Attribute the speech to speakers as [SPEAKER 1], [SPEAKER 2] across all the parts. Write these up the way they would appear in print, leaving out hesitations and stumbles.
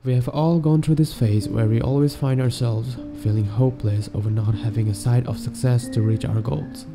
[SPEAKER 1] We have all gone through this phase where we always find ourselves feeling hopeless over not having a sight of success to reach our goals.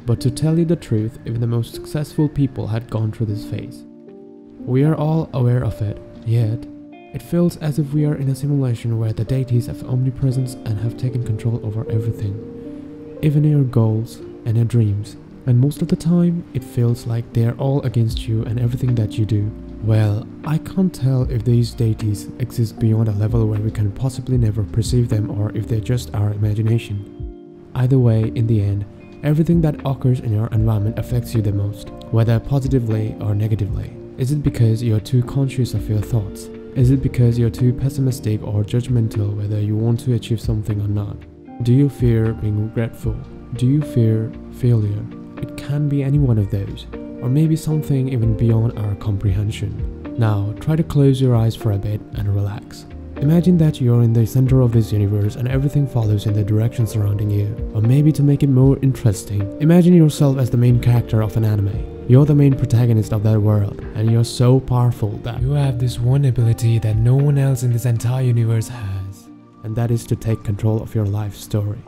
[SPEAKER 1] But to tell you the truth, even the most successful people had gone through this phase. We are all aware of it, yet it feels as if we are in a simulation where the deities have omnipresence and have taken control over everything, even your goals and your dreams. And most of the time, it feels like they are all against you and everything that you do. Well, I can't tell if these deities exist beyond a level where we can possibly never perceive them or if they're just our imagination. Either way, in the end, everything that occurs in your environment affects you the most, whether positively or negatively. Is it because you're too conscious of your thoughts? Is it because you're too pessimistic or judgmental whether you want to achieve something or not? Do you fear being regretful? Do you fear failure? It can be any one of those, or maybe something even beyond our comprehension. Now, try to close your eyes for a bit and relax. Imagine that you're in the center of this universe and everything follows in the direction surrounding you. Or maybe to make it more interesting, imagine yourself as the main character of an anime. You're the main protagonist of that world, and you're so powerful that you have this one ability that no one else in this entire universe has. And that is to take control of your life story.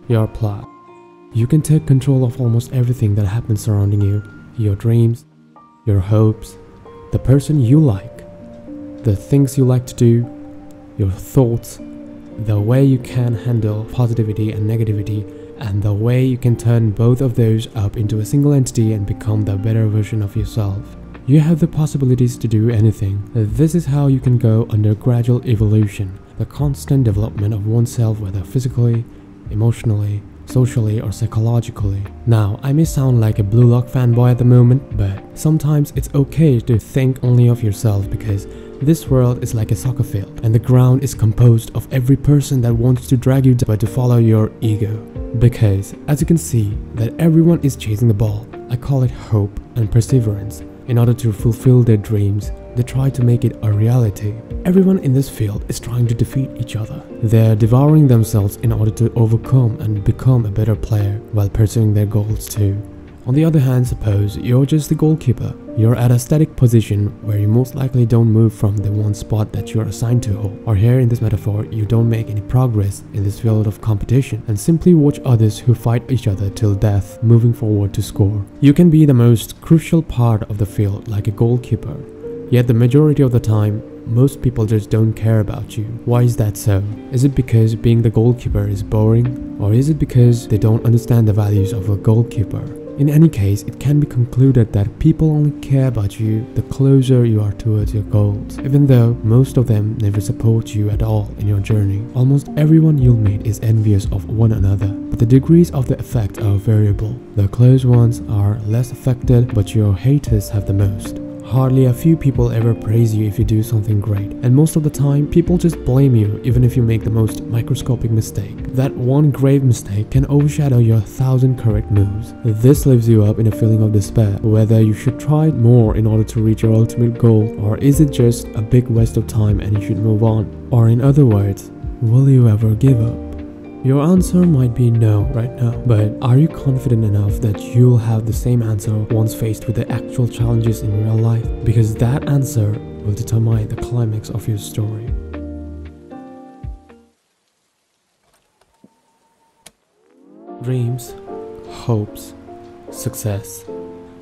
[SPEAKER 1] Your plot. You can take control of almost everything that happens surrounding you. Your dreams, your hopes, the person you like, the things you like to do, your thoughts, the way you can handle positivity and negativity, and the way you can turn both of those up into a single entity and become the better version of yourself. You have the possibilities to do anything. This is how you can go under gradual evolution, the constant development of oneself, whether physically, emotionally, socially or psychologically. Now, I may sound like a Blue Lock fanboy at the moment, but sometimes it's okay to think only of yourself because this world is like a soccer field and the ground is composed of every person that wants to drag you down but to follow your ego. Because, as you can see, that everyone is chasing the ball. I call it hope and perseverance. In order to fulfill their dreams, they try to make it a reality. Everyone in this field is trying to defeat each other. They're devouring themselves in order to overcome and become a better player while pursuing their goals too. On the other hand, suppose you're just the goalkeeper. You're at a static position where you most likely don't move from the one spot that you're assigned to hold. Or here in this metaphor, you don't make any progress in this field of competition and simply watch others who fight each other till death moving forward to score. You can be the most crucial part of the field like a goalkeeper. Yet the majority of the time, most people just don't care about you. Why is that so? Is it because being the goalkeeper is boring? Or is it because they don't understand the values of a goalkeeper? In any case, it can be concluded that people only care about you the closer you are towards your goals, even though most of them never support you at all in your journey. Almost everyone you'll meet is envious of one another, but the degrees of the effect are variable. The close ones are less affected, but your haters have the most. Hardly a few people ever praise you if you do something great, and most of the time people just blame you even if you make the most microscopic mistake. That one grave mistake can overshadow your 1,000 correct moves. This leaves you up in a feeling of despair, whether you should try more in order to reach your ultimate goal, or is it just a big waste of time and you should move on? Or in other words, will you ever give up? Your answer might be no right now, but are you confident enough that you'll have the same answer once faced with the actual challenges in real life? Because that answer will determine the climax of your story. Dreams, hopes, success.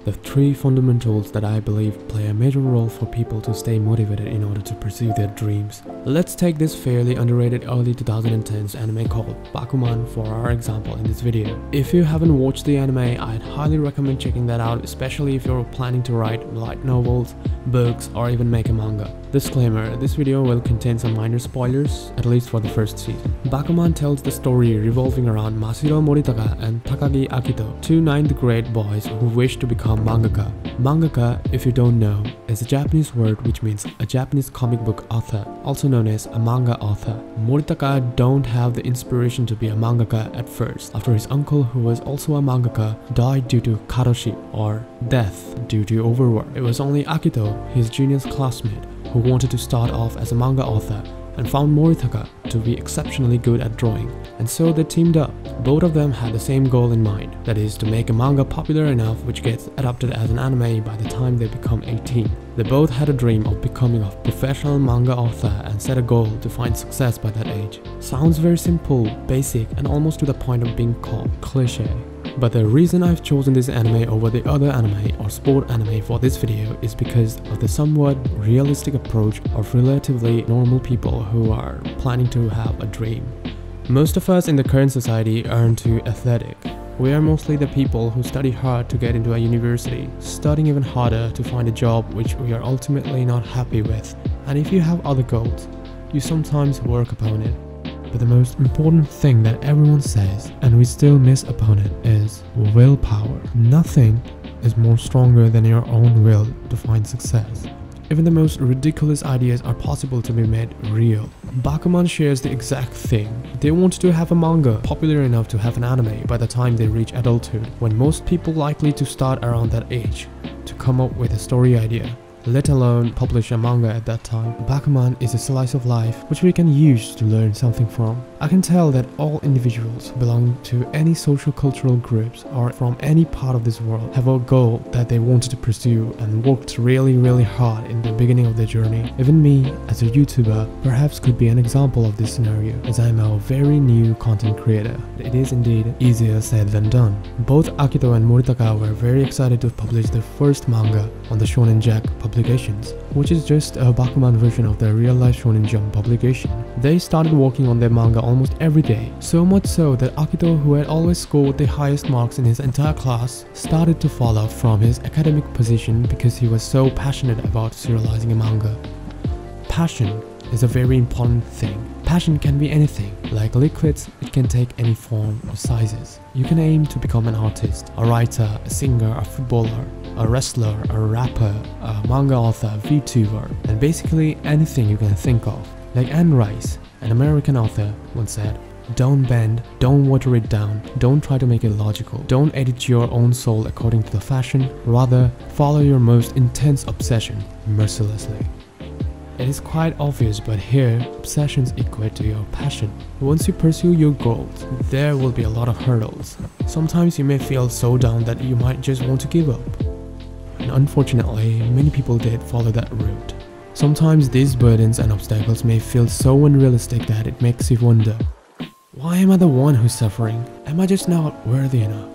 [SPEAKER 1] The three fundamentals that I believe play a major role for people to stay motivated in order to pursue their dreams. Let's take this fairly underrated early 2010s anime called Bakuman for our example in this video. If you haven't watched the anime, I'd highly recommend checking that out, especially if you're planning to write light novels, books, or even make a manga. Disclaimer, this video will contain some minor spoilers, at least for the first season. Bakuman tells the story revolving around Masahiro Moritaka and Takagi Akito, two 9th grade boys who wish to become mangaka. Mangaka, if you don't know, is a Japanese word which means a Japanese comic book author, also known as a manga author. Moritaka don't have the inspiration to be a mangaka at first, after his uncle, who was also a mangaka, died due to karoshi, or death due to overwork. It was only Akito, his junior classmate, who wanted to start off as a manga author and found Moritaka to be exceptionally good at drawing, and so they teamed up. Both of them had the same goal in mind, that is to make a manga popular enough which gets adapted as an anime by the time they become 18. They both had a dream of becoming a professional manga author and set a goal to find success by that age. Sounds very simple, basic, and almost to the point of being called cliché. But the reason I've chosen this anime over the other anime or sport anime for this video is because of the somewhat realistic approach of relatively normal people who are planning to have a dream. Most of us in the current society aren't too athletic. We are mostly the people who study hard to get into a university, studying even harder to find a job which we are ultimately not happy with. And if you have other goals, you sometimes work upon it. But the most important thing that everyone says, and we still miss upon it, is willpower. Nothing is more stronger than your own will to find success. Even the most ridiculous ideas are possible to be made real. Bakuman shares the exact thing. They wanted to have a manga popular enough to have an anime by the time they reach adulthood, when most people likely to start around that age to come up with a story idea, let alone publish a manga at that time. Bakuman is a slice of life which we can use to learn something from. I can tell that all individuals belong to any social cultural groups or from any part of this world have a goal that they wanted to pursue and worked really hard in the beginning of their journey. Even me, as a YouTuber, perhaps could be an example of this scenario, as I am a very new content creator. It is indeed easier said than done. Both Akito and Moritaka were very excited to publish their first manga on the Shonen Jack publications, which is just a Bakuman version of their real-life Shonen Jump publication. They started working on their manga almost every day, so much so that Akito, who had always scored the highest marks in his entire class, started to fall off from his academic position because he was so passionate about serializing a manga. Passion is a very important thing. Passion can be anything. Like liquids, it can take any form or sizes. You can aim to become an artist, a writer, a singer, a footballer, a wrestler, a rapper, a manga author, a VTuber, and basically anything you can think of. Like Anne Rice, an American author, once said, "Don't bend, don't water it down, don't try to make it logical, don't edit your own soul according to the fashion, rather follow your most intense obsession mercilessly." It is quite obvious, but here, obsessions equate to your passion. Once you pursue your goals, there will be a lot of hurdles. Sometimes you may feel so down that you might just want to give up. And unfortunately, many people did follow that route. Sometimes these burdens and obstacles may feel so unrealistic that it makes you wonder, why am I the one who's suffering? Am I just not worthy enough?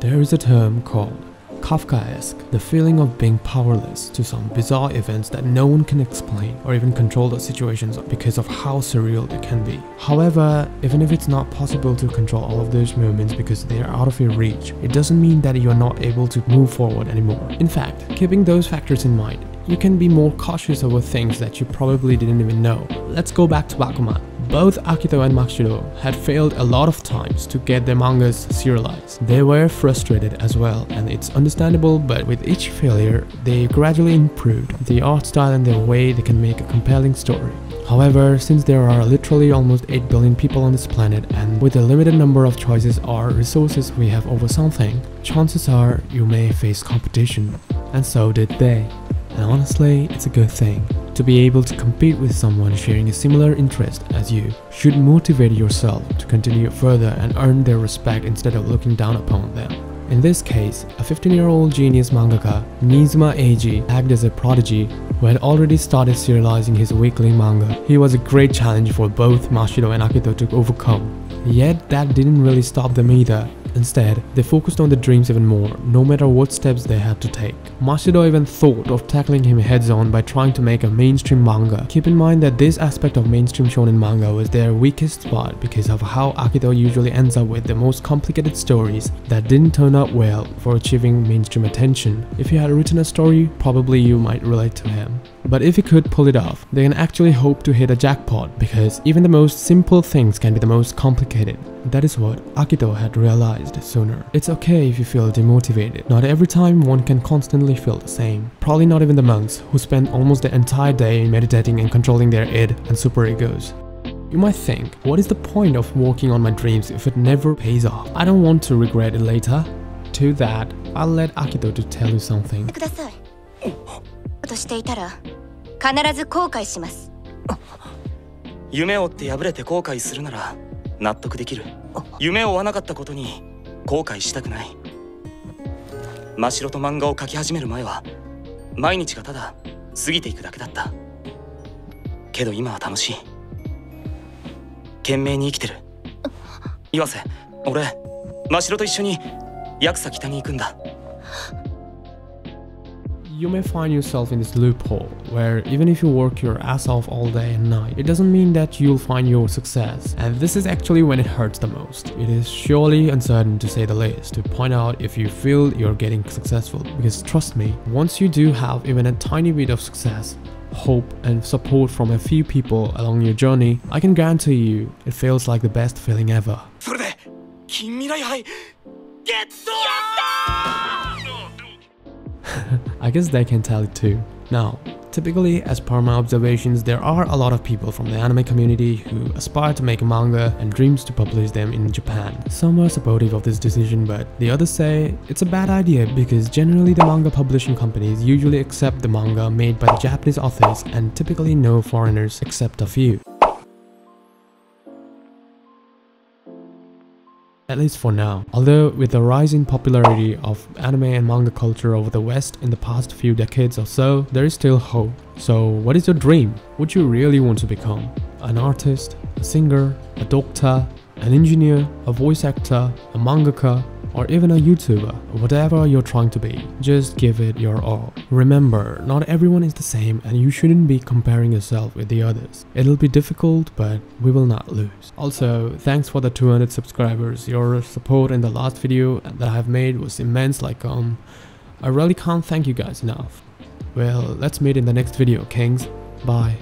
[SPEAKER 1] There is a term called Kafkaesque, the feeling of being powerless to some bizarre events that no one can explain or even control the situations because of how surreal they can be. However, even if it's not possible to control all of those moments because they are out of your reach, it doesn't mean that you are not able to move forward anymore. In fact, keeping those factors in mind, you can be more cautious over things that you probably didn't even know. Let's go back to Bakuman. Both Akito and Machiro had failed a lot of times to get their mangas serialized. They were frustrated as well, and it's understandable, but with each failure, they gradually improved the art style and the way they can make a compelling story. However, since there are literally almost 8 billion people on this planet, and with a limited number of choices or resources we have over something, chances are you may face competition, and so did they. And honestly, it's a good thing. To be able to compete with someone sharing a similar interest as you should motivate yourself to continue further and earn their respect instead of looking down upon them. In this case, a 15-year-old genius mangaka, Nizuma Eiji, acted as a prodigy who had already started serializing his weekly manga. He was a great challenge for both Machiro and Akito to overcome. Yet that didn't really stop them either. Instead, they focused on their dreams even more, no matter what steps they had to take. Machiro even thought of tackling him heads-on by trying to make a mainstream manga. Keep in mind that this aspect of mainstream shonen manga was their weakest spot because of how Akito usually ends up with the most complicated stories that didn't turn out well for achieving mainstream attention. If he had written a story, probably you might relate to him. But if he could pull it off, they can actually hope to hit a jackpot, because even the most simple things can be the most complicated. That is what Akito had realized sooner. It's okay if you feel demotivated. Not every time one can constantly feel the same. Probably not even the monks, who spend almost the entire day meditating and controlling their id and superegos. You might think, what is the point of working on my dreams if it never pays off? I don't want to regret it later. To that, I'll let Akito to tell you something.
[SPEAKER 2] としていたら必ず後悔します。夢を追って破れて後悔するなら納得できる。夢を追わなかったことに後悔したくない。真白と漫画を描き始める前は毎日がただ過ぎていくだけだった。けど今は楽しい。懸命に生きてる。岩瀬、俺真白と一緒にヤクサ北に行くんだ。
[SPEAKER 1] You may find yourself in this loophole, where even if you work your ass off all day and night, it doesn't mean that you'll find your success. And this is actually when it hurts the most. It is surely uncertain, to say the least, to point out if you feel you're getting successful. Because trust me, once you do have even a tiny bit of success, hope and support from a few people along your journey, I can guarantee you, it feels like the best feeling ever. I guess they can tell it too. Now, typically, as per my observations, there are a lot of people from the anime community who aspire to make a manga and dreams to publish them in Japan. Some are supportive of this decision, but the others say it's a bad idea because generally the manga publishing companies usually accept the manga made by the Japanese authors and typically no foreigners except a few. At least for now. Although with the rising popularity of anime and manga culture over the West in the past few decades or so, there is still hope. So what is your dream? Would you really want to become? An artist, a singer, a doctor, an engineer, a voice actor, a mangaka, or even a YouTuber? Whatever you're trying to be, just give it your all. Remember, not everyone is the same and you shouldn't be comparing yourself with the others. It'll be difficult, but we will not lose. Also, thanks for the 200 subscribers. Your support in the last video that I've made was immense. I really can't thank you guys enough. Well, let's meet in the next video, kings. Bye.